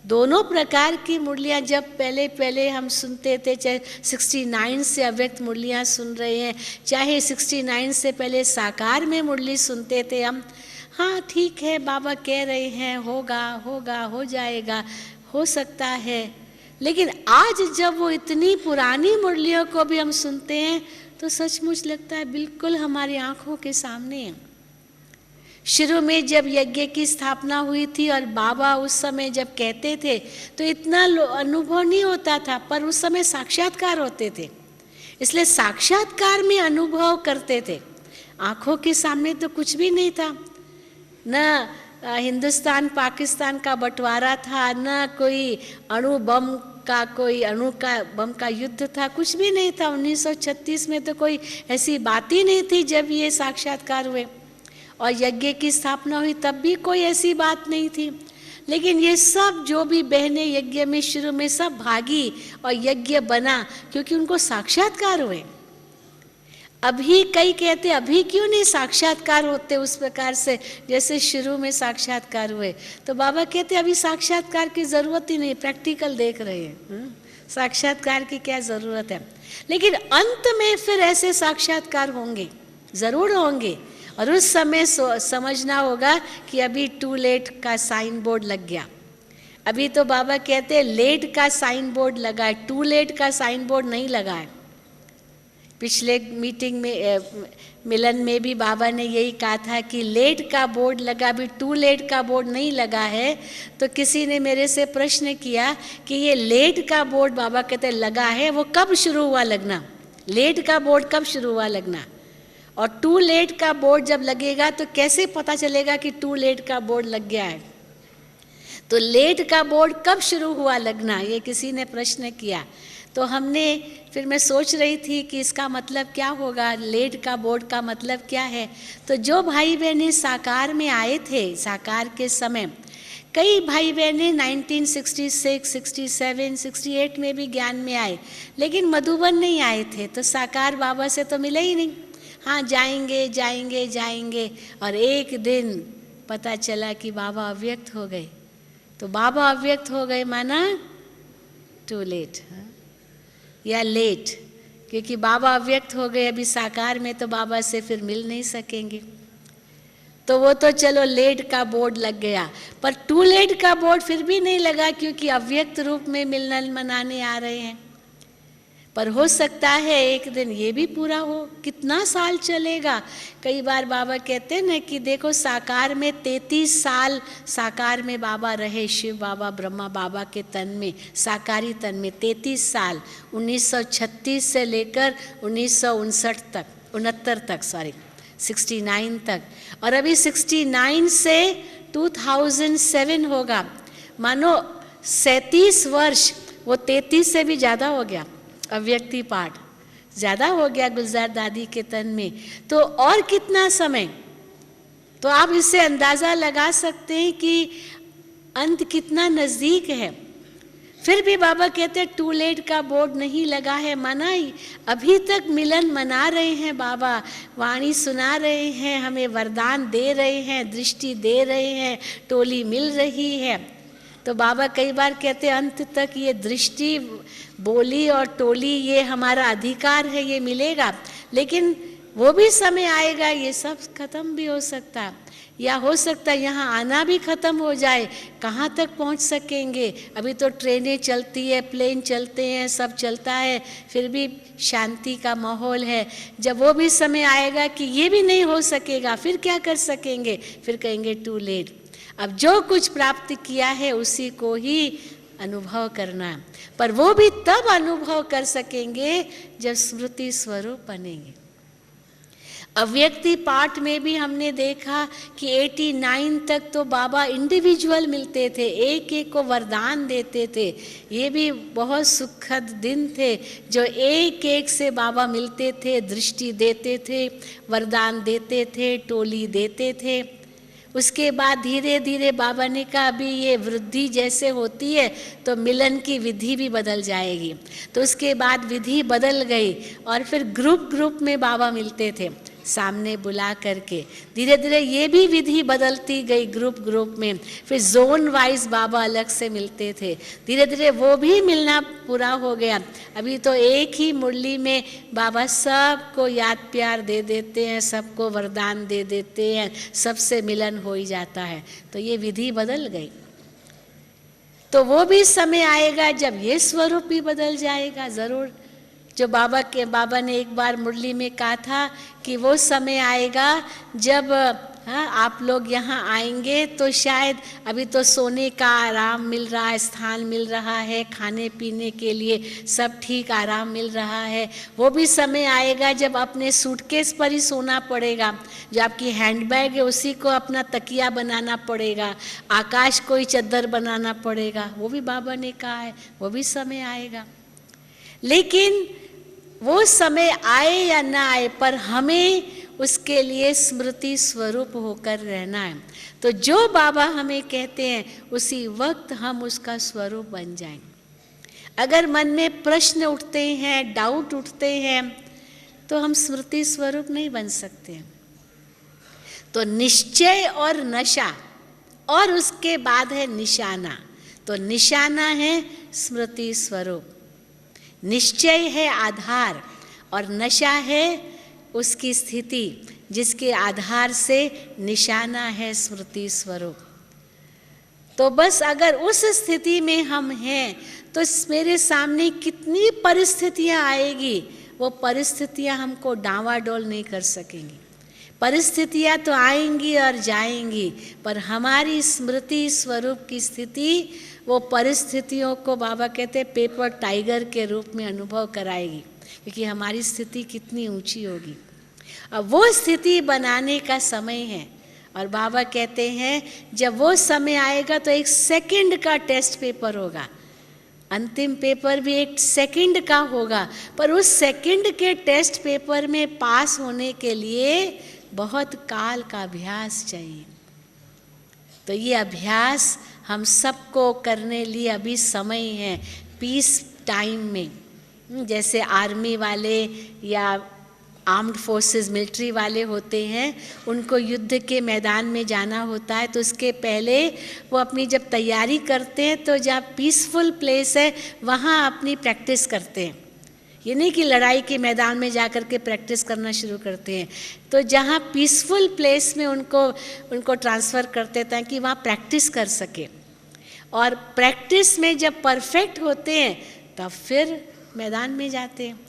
दोनों प्रकार की मुरलियाँ जब पहले पहले हम सुनते थे, चाहे 69 से अव्यक्त मुरलियाँ सुन रहे हैं, चाहे 69 से पहले साकार में मुरली सुनते थे हम, हाँ ठीक है बाबा कह रहे हैं होगा होगा हो जाएगा, हो सकता है। लेकिन आज जब वो इतनी पुरानी मुरलियों को भी हम सुनते हैं तो सचमुच लगता है बिल्कुल हमारी आँखों के सामने है। शुरू में जब यज्ञ की स्थापना हुई थी और बाबा उस समय जब कहते थे तो इतना अनुभव नहीं होता था, पर उस समय साक्षात्कार होते थे, इसलिए साक्षात्कार में अनुभव करते थे। आँखों के सामने तो कुछ भी नहीं था, न हिंदुस्तान पाकिस्तान का बंटवारा था, न कोई अणु बम का कोई अणु का बम का युद्ध था, कुछ भी नहीं था। 1936 में तो कोई ऐसी बात ही नहीं थी जब ये साक्षात्कार हुए, और यज्ञ की स्थापना हुई तब भी कोई ऐसी बात नहीं थी। लेकिन ये सब जो भी बहनें यज्ञ में शुरू में सब भागी और यज्ञ बना क्योंकि उनको साक्षात्कार हुए। अभी कई कहते अभी क्यों नहीं साक्षात्कार होते उस प्रकार से जैसे शुरू में साक्षात्कार हुए, तो बाबा कहते अभी साक्षात्कार की ज़रूरत ही नहीं, प्रैक्टिकल देख रहे हैं, साक्षात्कार की क्या ज़रूरत है। लेकिन अंत में फिर ऐसे साक्षात्कार होंगे, ज़रूर होंगे, और उस समय समझना होगा कि अभी टू लेट का साइन बोर्ड लग गया। अभी तो बाबा कहते हैं लेट का साइन बोर्ड लगा है, टू लेट का साइन बोर्ड नहीं लगा है। पिछले मीटिंग में मिलन में भी बाबा ने यही कहा था कि लेट का बोर्ड लगा, अभी टू लेट का बोर्ड नहीं लगा है। तो किसी ने मेरे से प्रश्न किया कि ये लेट का बोर्ड बाबा कहते लगा है, वो कब शुरू हुआ लगना, लेट का बोर्ड कब शुरू हुआ लगना, और टू लेट का बोर्ड जब लगेगा तो कैसे पता चलेगा कि टू लेट का बोर्ड लग गया है। तो लेट का बोर्ड कब शुरू हुआ लगना, ये किसी ने प्रश्न किया। तो हमने फिर मैं सोच रही थी कि इसका मतलब क्या होगा, लेट का बोर्ड का मतलब क्या है। तो जो भाई बहनें साकार में आए थे, साकार के समय कई भाई बहनें 1966, 67, 68 में भी ज्ञान में आए, लेकिन मधुबन नहीं आए थे, तो साकार बाबा से तो मिले ही नहीं। हाँ जाएंगे जाएंगे जाएंगे, और एक दिन पता चला कि बाबा अव्यक्त हो गए। तो बाबा अव्यक्त हो गए माना टू लेट या लेट, क्योंकि बाबा अव्यक्त हो गए अभी साकार में, तो बाबा से फिर मिल नहीं सकेंगे। तो वो तो चलो लेट का बोर्ड लग गया, पर टू लेट का बोर्ड फिर भी नहीं लगा क्योंकि अव्यक्त रूप में मिलन मनाने आ रहे हैं। पर हो सकता है एक दिन ये भी पूरा हो, कितना साल चलेगा। कई बार बाबा कहते हैं ना कि देखो साकार में 33 साल साकार में बाबा रहे, शिव बाबा ब्रह्मा बाबा के तन में, साकारी तन में 33 साल, 1936 से लेकर 1959 तक, 69 तक, और अभी 69 से 2007 होगा, मानो 37 वर्ष, वो 33 से भी ज़्यादा हो गया। अव्यक्ति पाठ ज़्यादा हो गया गुलजार दादी के तन में, तो और कितना समय। तो आप इससे अंदाज़ा लगा सकते हैं कि अंत कितना नज़दीक है। फिर भी बाबा कहते हैं टू लेट का बोर्ड नहीं लगा है, मनाई अभी तक मिलन मना रहे हैं बाबा, वाणी सुना रहे हैं, हमें वरदान दे रहे हैं, दृष्टि दे रहे हैं, टोली मिल रही है। तो बाबा कई बार कहते हैं अंत तक ये दृष्टि, बोली और टोली ये हमारा अधिकार है, ये मिलेगा। लेकिन वो भी समय आएगा, ये सब खत्म भी हो सकता है, या हो सकता है यहाँ आना भी खत्म हो जाए। कहाँ तक पहुँच सकेंगे? अभी तो ट्रेनें चलती है, प्लेन चलते हैं, सब चलता है, फिर भी शांति का माहौल है। जब वो भी समय आएगा कि ये भी नहीं हो सकेगा, फिर क्या कर सकेंगे? फिर कहेंगे टू लेट। अब जो कुछ प्राप्त किया है उसी को ही अनुभव करना, पर वो भी तब अनुभव कर सकेंगे जब स्मृति स्वरूप बनेंगे। अव्यक्ति पाठ में भी हमने देखा कि 89 तक तो बाबा इंडिविजुअल मिलते थे, एक एक को वरदान देते थे। ये भी बहुत सुखद दिन थे, जो एक एक से बाबा मिलते थे, दृष्टि देते थे, वरदान देते थे, टोली देते थे। उसके बाद धीरे धीरे बाबा ने कहा अभी ये वृद्धि जैसे होती है तो मिलन की विधि भी बदल जाएगी। तो उसके बाद विधि बदल गई और फिर ग्रुप ग्रुप में बाबा मिलते थे, सामने बुला करके। धीरे धीरे ये भी विधि बदलती गई ग्रुप ग्रुप में। फिर जोन वाइज बाबा अलग से मिलते थे, धीरे धीरे वो भी मिलना पूरा हो गया। अभी तो एक ही मुरली में बाबा सबको याद प्यार दे देते हैं, सबको वरदान दे देते हैं, सबसे मिलन हो ही जाता है। तो ये विधि बदल गई। तो वो भी समय आएगा जब ये स्वरूप भी बदल जाएगा ज़रूर। जो बाबा ने एक बार मुरली में कहा था कि वो समय आएगा जब आप लोग यहाँ आएंगे तो शायद अभी तो सोने का आराम मिल रहा है, स्थान मिल रहा है, खाने पीने के लिए सब ठीक आराम मिल रहा है। वो भी समय आएगा जब अपने सूटकेस पर ही सोना पड़ेगा, जो आपकी हैंडबैग है उसी को अपना तकिया बनाना पड़ेगा, आकाश को ही चद्दर बनाना पड़ेगा। वो भी बाबा ने कहा है, वो भी समय आएगा। लेकिन वो समय आए या ना आए, पर हमें उसके लिए स्मृति स्वरूप होकर रहना है। तो जो बाबा हमें कहते हैं उसी वक्त हम उसका स्वरूप बन जाएं। अगर मन में प्रश्न उठते हैं, डाउट उठते हैं, तो हम स्मृति स्वरूप नहीं बन सकते। तो निश्चय और नशा, और उसके बाद है निशाना। तो निशाना है स्मृति स्वरूप, निश्चय है आधार, और नशा है उसकी स्थिति जिसके आधार से निशाना है स्मृति स्वरूप। तो बस अगर उस स्थिति में हम हैं तो मेरे सामने कितनी परिस्थितियां आएगी, वो परिस्थितियां हमको डांवाडोल नहीं कर सकेंगी। परिस्थितियां तो आएंगी और जाएंगी, पर हमारी स्मृति स्वरूप की स्थिति वो परिस्थितियों को बाबा कहते हैं पेपर टाइगर के रूप में अनुभव कराएगी, क्योंकि हमारी स्थिति कितनी ऊंची होगी। अब वो स्थिति बनाने का समय है, और बाबा कहते हैं जब वो समय आएगा तो एक सेकंड का टेस्ट पेपर होगा, अंतिम पेपर भी एक सेकंड का होगा, पर उस सेकंड के टेस्ट पेपर में पास होने के लिए बहुत काल का अभ्यास चाहिए। तो ये अभ्यास हम सबको करने लिए अभी समय है, पीस टाइम में। जैसे आर्मी वाले या आर्म्ड फोर्सेस मिलिट्री वाले होते हैं, उनको युद्ध के मैदान में जाना होता है, तो उसके पहले वो अपनी जब तैयारी करते हैं तो जहाँ पीसफुल प्लेस है वहाँ अपनी प्रैक्टिस करते हैं। ये नहीं कि लड़ाई के मैदान में जाकर के प्रैक्टिस करना शुरू करते हैं। तो जहाँ पीसफुल प्लेस में उनको ट्रांसफ़र करते हैं कि वहाँ प्रैक्टिस कर सके, और प्रैक्टिस में जब परफेक्ट होते हैं तब फिर मैदान में जाते हैं।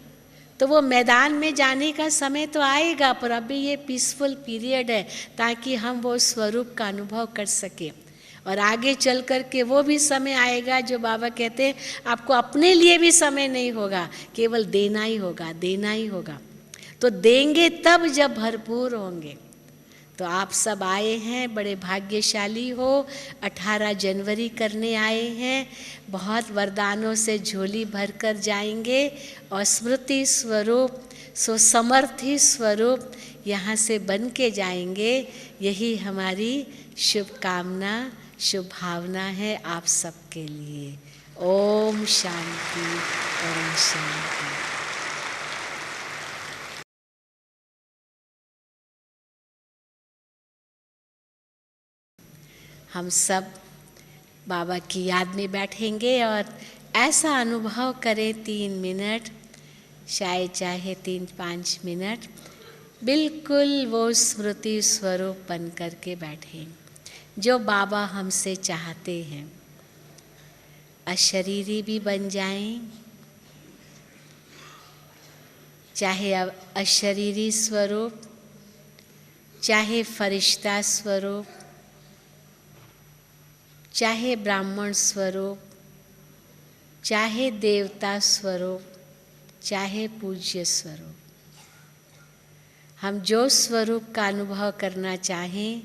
तो वो मैदान में जाने का समय तो आएगा, पर अभी ये पीसफुल पीरियड है ताकि हम वो स्वरूप का अनुभव कर सकें। और आगे चल कर के वो भी समय आएगा जो बाबा कहते हैं आपको अपने लिए भी समय नहीं होगा, केवल देना ही होगा, देना ही होगा। तो देंगे तब जब भरपूर होंगे। तो आप सब आए हैं, बड़े भाग्यशाली हो, 18 जनवरी करने आए हैं, बहुत वरदानों से झोली भर कर जाएंगे, और स्मृति स्वरूप सो समर्थी स्वरूप यहाँ से बन के जाएंगे। यही हमारी शुभकामना, शुभ भावना है आप सबके लिए। ओम शांति, ओम शांति। हम सब बाबा की याद में बैठेंगे और ऐसा अनुभव करें 3 मिनट, शायद चाहे 3-5 मिनट, बिल्कुल वो स्मृति स्वरूप बन कर के बैठे जो बाबा हमसे चाहते हैं। अशरीरी भी बन जाएं, चाहे अशरीरी स्वरूप, चाहे फरिश्ता स्वरूप, चाहे ब्राह्मण स्वरूप, चाहे देवता स्वरूप, चाहे पूज्य स्वरूप। हम जो स्वरूप का अनुभव करना चाहें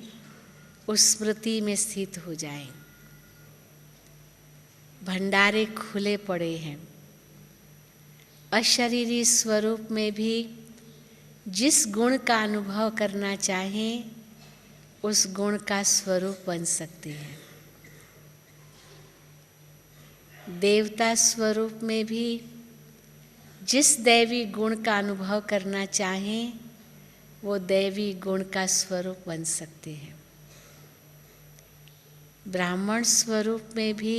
उस स्मृति में स्थित हो जाएं। भंडारे खुले पड़े हैं। अशरीरी स्वरूप में भी जिस गुण का अनुभव करना चाहें उस गुण का स्वरूप बन सकते हैं। देवता स्वरूप में भी जिस दैवी गुण का अनुभव करना चाहें वो दैवी गुण का स्वरूप बन सकते हैं। ब्राह्मण स्वरूप में भी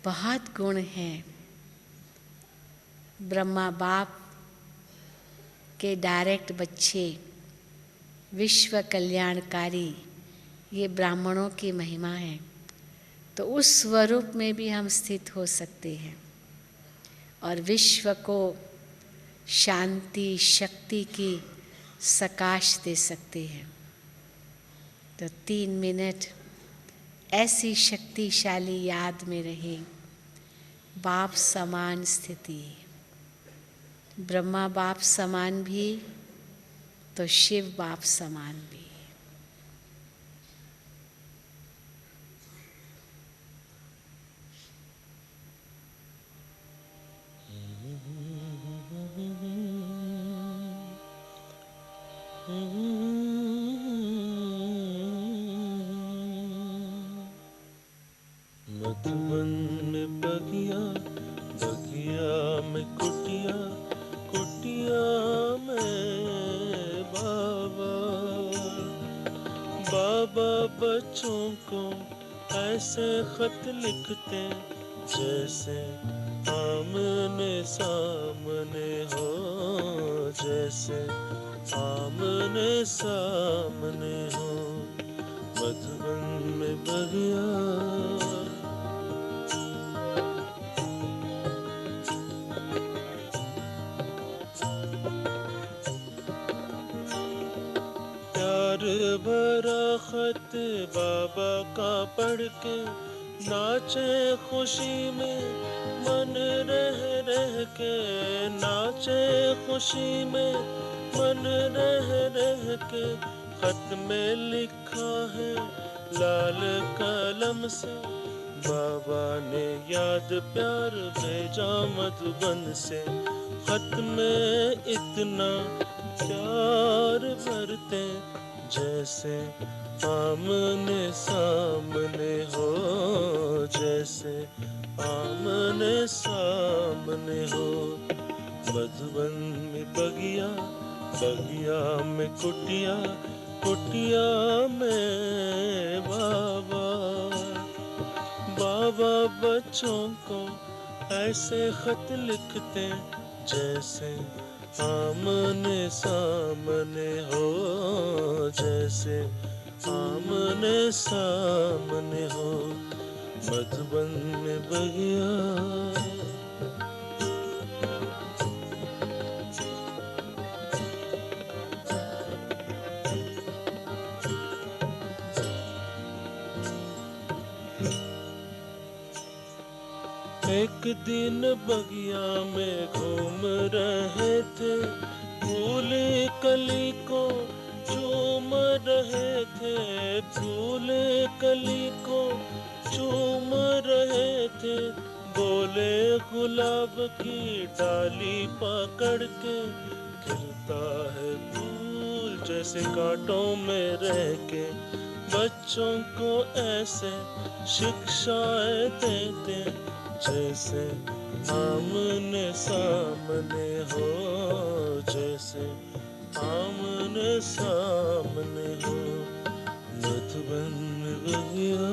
बहुत गुण हैं। ब्रह्मा बाप के डायरेक्ट बच्चे, विश्व कल्याणकारी, ये ब्राह्मणों की महिमा है। तो उस स्वरूप में भी हम स्थित हो सकते हैं और विश्व को शांति शक्ति की सकाश दे सकते हैं। तो 3 मिनट ऐसी शक्तिशाली याद में रहें। बाप समान स्थिति, ब्रह्मा बाप समान भी तो शिव बाप समान भी। मधुबन में बगिया, बगिया में कुटिया, कुटिया में बाबा। बाबा बच्चों को ऐसे खत लिखते जैसे आमने सामने हो, जैसे आमने सामने हो। मधुबन में बगिया, प्यार भरा खत बाबा का पढ़ के नाचे खुशी में मन रह रह के, नाचे खुशी में मन रह रह के। खत में लिखा है लाल कलम से, बाबा ने याद प्यार भेजा मधुबन से। खत में इतना प्यार भरते जैसे आमने सामने हो, जैसे आमने सामने हो। मधुबन में बगिया, बगिया में कुटिया, कुटिया में बाबा। बाबा बच्चों को ऐसे खत लिखते जैसे आमने सामने हो, जैसे आमने सामने हो। मधुबन में बगिया, एक दिन बगिया में घूम रहे थे, फूल कली को चूम रहे थे, फूल कली को चूम रहे थे। बोले गुलाब की डाली पकड़ के, खिलता है फूल जैसे कांटों में रह के। बच्चों को ऐसे शिक्षाएं देते जैसे आमने सामने हो, जैसे आमने सामने हो। मधुबन में बगिया,